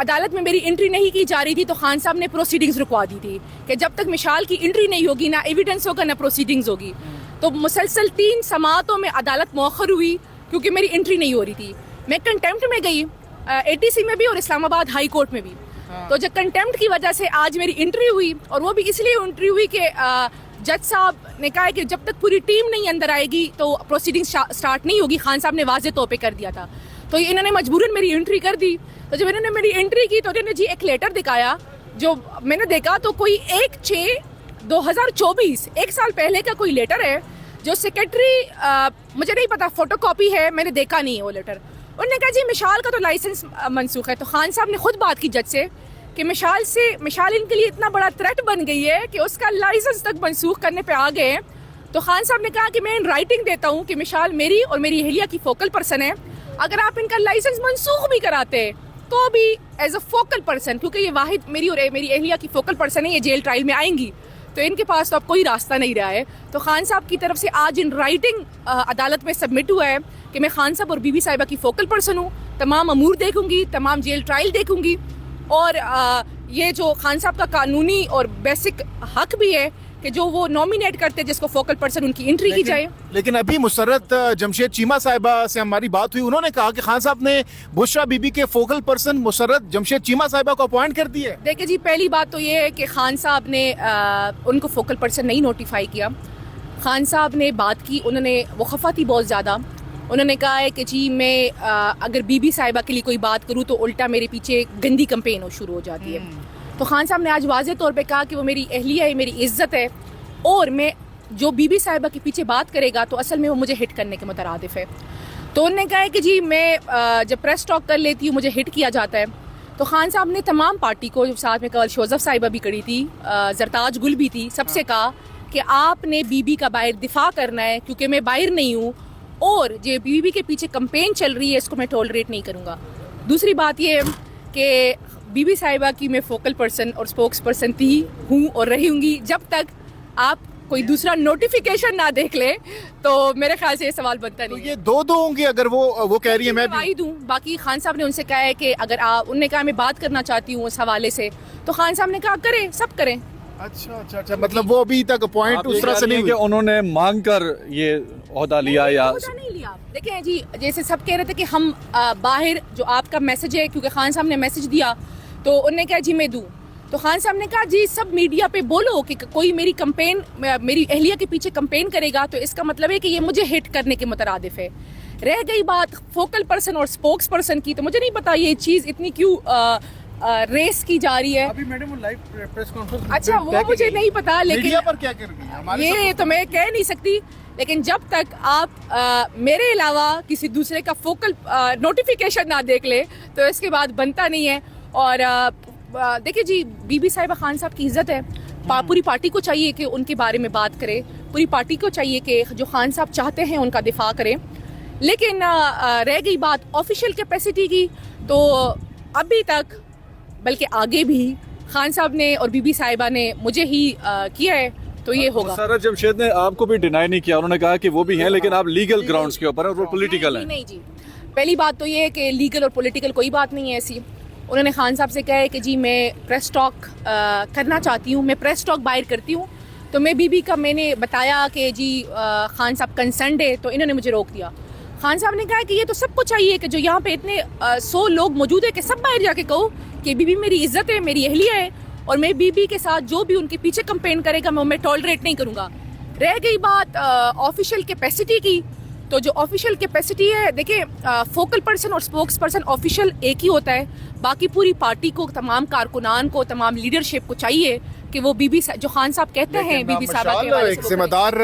अदालत में मेरी एंट्री नहीं की जा रही थी तो खान साहब ने प्रोसीडिंग्स रुकवा दी थी कि जब तक मिशाल की एंट्री नहीं होगी ना एविडेंस होगा ना प्रोसीडिंग्स होगी। तो मुसलसल 3 समातों में अदालत मौखर हुई क्योंकि मेरी एंट्री नहीं हो रही थी। मैं कंटेम्प्ट में गई ATC में भी और इस्लामाबाद हाई कोर्ट में भी। तो जब कंटेम्प्ट की वजह से आज मेरी एंट्री हुई और वो भी इसलिए एंट्री हुई कि जज साहब ने कहा कि जब तक पूरी टीम नहीं अंदर आएगी तो प्रोसीडिंग स्टार्ट नहीं होगी। खान साहब ने वाज़े तौर पे कर दिया था तो इन्होंने मजबूरन मेरी एंट्री कर दी। तो जब इन्होंने मेरी एंट्री की तो इन्होंने जी एक लेटर दिखाया जो मैंने देखा तो कोई 1/6/2024 1 साल पहले का कोई लेटर है जो सेक्रेटरी मुझे नहीं पता फोटोकॉपी है, मैंने देखा नहीं है वो लेटर। उन्होंने कहा जी मिशाल का तो लाइसेंस मनसूख है। तो खान साहब ने खुद बात की जज से कि मिशाल इनके लिए इतना बड़ा थ्रेट बन गई है कि उसका लाइसेंस तक मनसूख करने पे आ गए। तो खान साहब ने कहा कि मैं इन राइटिंग देता हूँ कि मिशाल मेरी और मेरी अहलिया की फोकल पर्सन है, अगर आप इनका लाइसेंस मनसूख भी कराते तो भी एज अ फोकल पर्सन, क्योंकि ये वाहिद मेरी और मेरी अहलिया की फोकल पर्सन है, ये जेल ट्रायल में आएंगी तो इनके पास तो अब कोई रास्ता नहीं रहा है। तो खान साहब की तरफ से आज इन राइटिंग अदालत में सबमिट हुआ है कि मैं खान साहब और बीबी साहिबा की फोकल पर्सन हूँ, तमाम अमूर देखूंगी, तमाम जेल ट्रायल देखूंगी और ये जो खान साहब का कानूनी और बेसिक हक भी है कि जो वो नॉमिनेट करते हैं जिसको फोकल पर्सन उनकी एंट्री की जाए। लेकिन अभी मुसर्रत जमशेद चीमा साहिबा से हमारी बात हुई, उन्होंने कहा कि खान साहब ने बुशरा बीबी के फोकल पर्सन मुसर्रत जमशेद चीमा साहिबा को अपॉइंट कर दिया है। देखिए जी, पहली बात तो ये है कि खान साहब ने उनको फोकल पर्सन नहीं नोटिफाई किया। खान साहब ने बात की, उन्होंने वो खफा थी बहुत ज़्यादा। उन्होंने कहा है कि जी मैं अगर बीबी साहिबा के लिए कोई बात करूँ तो उल्टा मेरे पीछे गंदी कंपेन हो शुरू हो जाती है। तो खान साहब ने आज वाज़े तौर पे कहा कि वो मेरी अहलिया है, मेरी इज्जत है और मैं जो बीबी साहिबा के पीछे बात करेगा तो असल में वो मुझे हिट करने के मुतरादिफ है। तो उन्होंने कहा है कि जी मैं जब प्रेस टॉक कर लेती हूँ मुझे हिट किया जाता है। तो खान साहब ने तमाम पार्टी को, साथ में कल शोज़फ साहिबा भी खड़ी थी, जरताज गुल भी थी, सबसे कहा कि आपने बीबी का बाहर दिफा करना है क्योंकि मैं बाहर नहीं हूँ और जो बीबी के पीछे कंपेन चल रही है इसको मैं टॉलरेट नहीं करूँगा। दूसरी बात ये कि बीबी साहिबा की मैं फोकल पर्सन और स्पोक्स पर्सन थी हूँ और रही हूँगी जब तक आप कोई दूसरा नोटिफिकेशन ना देख ले। तो मेरे ख्याल से ये सवाल बनता नहीं। तो ये दो होंगे अगर वो कह रही है मैं भी दूं। बाकी खान साहब ने उनसे कहा है कि अगर उनने कहा मैं बात करना चाहती हूँ उस हवाले से, तो खान साहब ने कहा करें, सब करें। अच्छा, मतलब वो अभी तक अपॉइंट उस तरह से नहीं हुई कि उन्होंने मांग कर ये ओहदा लिया या नहीं लिया। देखें जी, जैसे सब कह रहे थे कि हम बाहर जो आपका मैसेज है, क्योंकि खान साहब ने मैसेज दिया तो उन्होंने कहा जी मैं दूं। तो खान साहब ने कहा जी सब मीडिया पे बोलो कि कोई मेरी कंपेन, मेरी अहलिया के पीछे कंपेन करेगा तो इसका मतलब है कि ये मुझे हिट करने के मुतरादिफ है। रह गई बात फोकल पर्सन और स्पोक्स पर्सन की, तो मुझे नहीं पता ये चीज़ इतनी क्यों रेस की जा रही है। अभी मैडम लाइव प्रेस कॉन्फ्रेंस, अच्छा वो मुझे नहीं पता, लेकिन मीडिया पर क्या कर रही है ये तो मैं कह नहीं सकती। लेकिन जब तक आप मेरे अलावा किसी दूसरे का फोकल नोटिफिकेशन ना देख ले तो इसके बाद बनता नहीं है। और देखिए जी, बीबी साहिबा खान साहब की इज्जत है, पूरी पार्टी को चाहिए कि उनके बारे में बात करें, पूरी पार्टी को चाहिए कि जो खान साहब चाहते हैं उनका दिफा करें। लेकिन रह गई बात ऑफिशियल कैपेसिटी की, तो अभी तक बल्कि आगे भी खान साहब ने और बीबी साहिबा ने मुझे ही किया है तो ये होगा। मुसर्रत जमशेद ने आपको भी डिनाई नहीं किया, उन्होंने कहा कि वो भी हैं लेकिन आप लीगल ग्राउंड्स के ऊपर और वो पॉलिटिकल हैं। नहीं जी, पहली बात तो ये है कि लीगल और पॉलिटिकल कोई बात नहीं है ऐसी। उन्होंने खान साहब से कहा है कि जी मैं प्रेस टॉक करना चाहती हूँ, मैं प्रेस टॉक बाहर करती हूँ। तो मैं बीबी का मैंने बताया कि जी खान साहब कंसर्न्ड है, तो इन्होंने मुझे रोक दिया। खान साहब ने कहा कि ये तो सबको चाहिए कि जो यहाँ पे इतने 100 लोग मौजूद है कि सब बाहर जाके कहो कि बीबी मेरी इज्जत है, मेरी अहलिया है और मैं बीबी के साथ जो भी उनके पीछे कंपेन करेगा मैं टॉलरेट नहीं करूँगा। रह गई बात ऑफिशियल कैपेसिटी की, तो जो ऑफिशियल कैपेसिटी है, देखिए फोकल पर्सन और स्पोक्स पर्सन ऑफिशियल एक ही होता है, बाकी पूरी पार्टी को, तमाम कारकुनान को, तमाम लीडरशिप को चाहिए कि वो बीबी जो खान साहब कहते हैं बीबी साहबा के हवाले से एक जिम्मेदार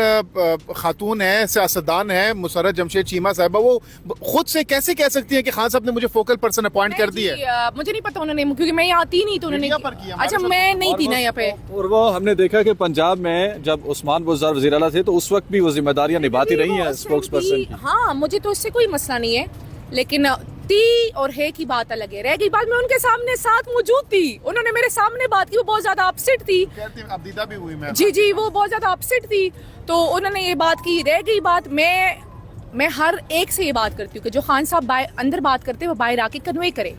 खातून है, सियासतदान है मुसर्रत जमशेद चीमा साहिबा, वो खुद से कैसे कह सकती है कि खान साहब ने मुझे फोकल पर्सन अपॉइंट कर दी है? मुझे नहीं पता उन्होंने, क्योंकि मैं यहाँ आती नहीं तो उन्होंने। अच्छा, मैं नहीं थी ना यहाँ पे। और वो हमने देखा कि पंजाब में जब उस्मान बुज़दार वज़ीर आला थे तो उस वक्त भी वो जिम्मेदारियां निभाती रही हैं स्पोक्स पर्सन की। हाँ, मुझे तो इससे कोई मसला नहीं है, लेकिन थी और है की बात अलग है। रह गई बात, मैं उनके सामने साथ मौजूद थी, उन्होंने मेरे सामने बात की, वो बहुत ज्यादा अपसेट थी। अब्दीदा भी हुई मैं। जी, वो बहुत ज्यादा अपसेट थी, तो उन्होंने ये बात की। रह गई बात, मैं मैं हर एक से ये बात करती हूँ कि जो खान साहब अंदर बात करते हैं वो बाहर आके कन्वे करे,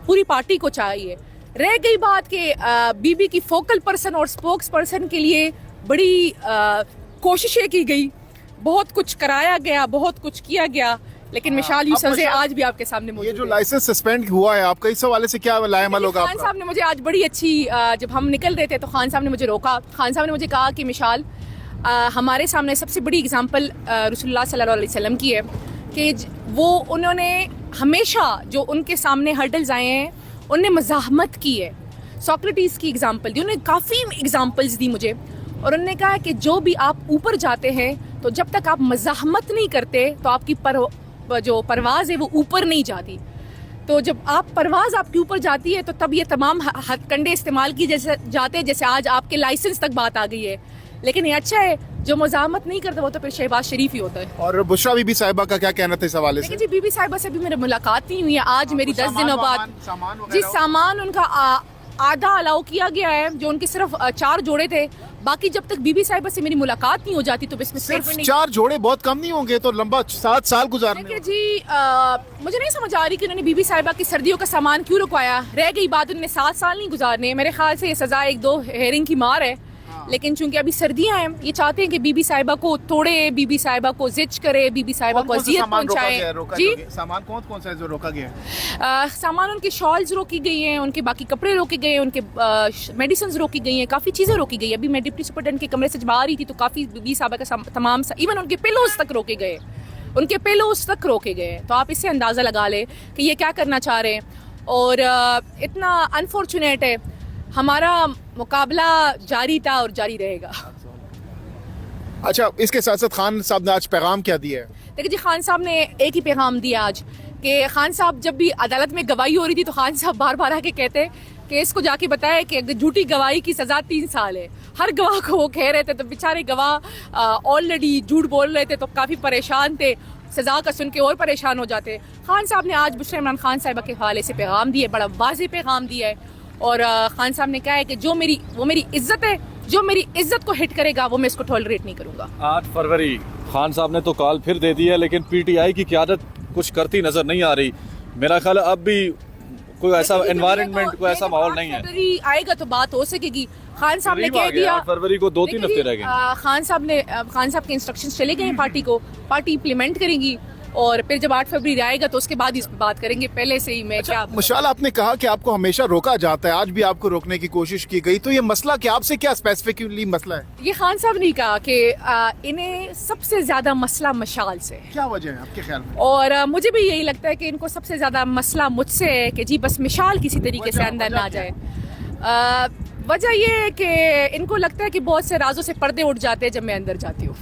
पूरी पार्टी को चाहिए। रह गई बात कि बीबी की फोकल पर्सन और स्पोक्स पर्सन के लिए बड़ी कोशिशें की गई, बहुत कुछ कराया गया, बहुत कुछ किया गया, लेकिन मिशाल यूसुफ से आज भी आपके सामने ये मौजूद जो है। लाइसेंस सस्पेंड हुआ है आपका, इस हवाले से क्या लाएमल होगा खान आपका? साहब ने मुझे आज बड़ी अच्छी जब हम निकल रहे थे तो खान साहब ने मुझे रोका। खान साहब ने मुझे कहा कि मिशाल हमारे सामने सबसे बड़ी एग्जांपल रसूलुल्लाह सल्लल्लाहु अलैहि वसल्लम की है कि वो उन्होंने हमेशा जो उनके सामने हर्डल्स आए हैं उनने मज़ाहमत की है। सोक्रेटिस की एग्जांपल दी, उन्होंने काफ़ी एग्जांपल्स दी मुझे, और उन्होंने कहा कि जो भी आप ऊपर जाते हैं तो जब तक आप मज़ाहमत नहीं करते तो आपकी जो परवाज़ है वो ऊपर नहीं जाती। तो जब आप परवाज़ आपके ऊपर जाती है तो तब ये तमाम हथकंडे इस्तेमाल किए जैसे जाते हैं, जैसे आज आपके लाइसेंस तक बात आ गई है। लेकिन ये अच्छा है, जो मज़ाहमत नहीं करता वो तो फिर शहबाज शरीफ ही होता है। और बुशरा बीबी साहिबा का क्या कहना था इस हवाले देखिए से? जी, बीबी साहिबा से भी मेरी मुलाकात नहीं हुई है, आज मेरी 10 दिनों बाद। जी, सामान उनका आधा अलाउ किया गया है, जो उनके सिर्फ 4 जोड़े थे। बाकी जब तक बीबी साहिबा से मेरी मुलाकात नहीं हो जाती तो इसमें सिर्फ नहीं। 4 जोड़े बहुत कम नहीं होंगे? तो लंबा 7 साल गुजारने देखिए जी, मुझे नहीं समझ आ रही कि उन्होंने बीबी साहिबा की सर्दियों का सामान क्यों रुकवाया। रह गई बात, उन्होंने 7 साल नहीं गुजारने, मेरे ख्याल से ये सजा 1-2 हेयरिंग की मार है। लेकिन चूंकि अभी सर्दियां हैं, ये चाहते हैं कि बीबी साहिबा को तोड़े, बीबी साहिबा को जिच करे, बीबी साहिबा को अजियत पहुंचाए। जी, सामान कौन सा है जो रोका गया है? सामान उनके शॉल्स रोकी गई हैं, उनके बाकी कपड़े रोके गए हैं, उनके मेडिसिन रोकी गई हैं, काफ़ी चीज़ें रोकी गई हैं। अभी मैं डिप्टी सुपरटेंडेंट के कमरे से जब आ रही थी तो काफ़ी बीबी साहिबा का तमाम इवन उनके पिलोज तक रोके गए, उनके पिलोज तक रोके गए। तो आप इससे अंदाज़ा लगा लें कि ये क्या करना चाह रहे हैं। और इतना अनफॉर्चुनेट है, हमारा मुकाबला जारी था और जारी रहेगा। अच्छा, इसके साथ साथ खान साहब ने आज पैगाम क्या दिया है? देखिए जी, खान साहब ने एक ही पैगाम दिया आज कि खान साहब जब भी अदालत में गवाही हो रही थी तो खान साहब बार बार आके कहते कि इसको जाके बताया कि अगर झूठी गवाही की सज़ा 3 साल है। हर गवाह को वो कह रहे थे, तो बेचारे गवाह ऑलरेडी झूठ बोल रहे थे तो काफ़ी परेशान थे, सज़ा का सुन के और परेशान हो जाते। खान साहब ने आज बुशरा इमरान खान साहिबा के हवाले से पैगाम दिए, बड़ा वाज़ेह पैगाम दिया है। और खान साहब ने कहा है कि जो मेरी इज्जत है, जो मेरी इज्जत को हिट करेगा वो मैं इसको टॉलरेट नहीं करूंगा। 8 फरवरी खान साहब ने तो कॉल फिर दे दी है, लेकिन पीटीआई की क़यादत कुछ करती नजर नहीं आ रही। मेरा ख्याल है अब भी कोई ऐसा एनवायरनमेंट, कोई ऐसा माहौल नहीं है। फरवरी आएगा तो बात हो सकेगी। खान साहब ने कह दिया 8 फरवरी को 2-3 हफ्ते रह गए। खान साहब के इंस्ट्रक्शंस चले गए हैं पार्टी को, पार्टी इम्प्लीमेंट करेंगी और फिर जब 8 फरवरी आएगा तो उसके बाद इस पर बात करेंगे। पहले से ही मैं क्या मुशाल, आपने कहा कि आपको हमेशा रोका जाता है, आज भी आपको रोकने की कोशिश की गई, तो ये मसला क्या, आपसे क्या स्पेसिफिकली मसला है? ये खान साहब ने कहा कि इन्हें सबसे ज्यादा मसला मशाल से है। क्या वजह है आपके ख्याल में? और मुझे भी यही लगता है कि इनको सबसे ज्यादा मसला मुझसे है कि जी बस मिशाल किसी तरीके से अंदर ना जाए। वजह ये है कि इनको लगता है कि बहुत से राजों से पर्दे उठ जाते हैं जब मैं अंदर जाती हूँ।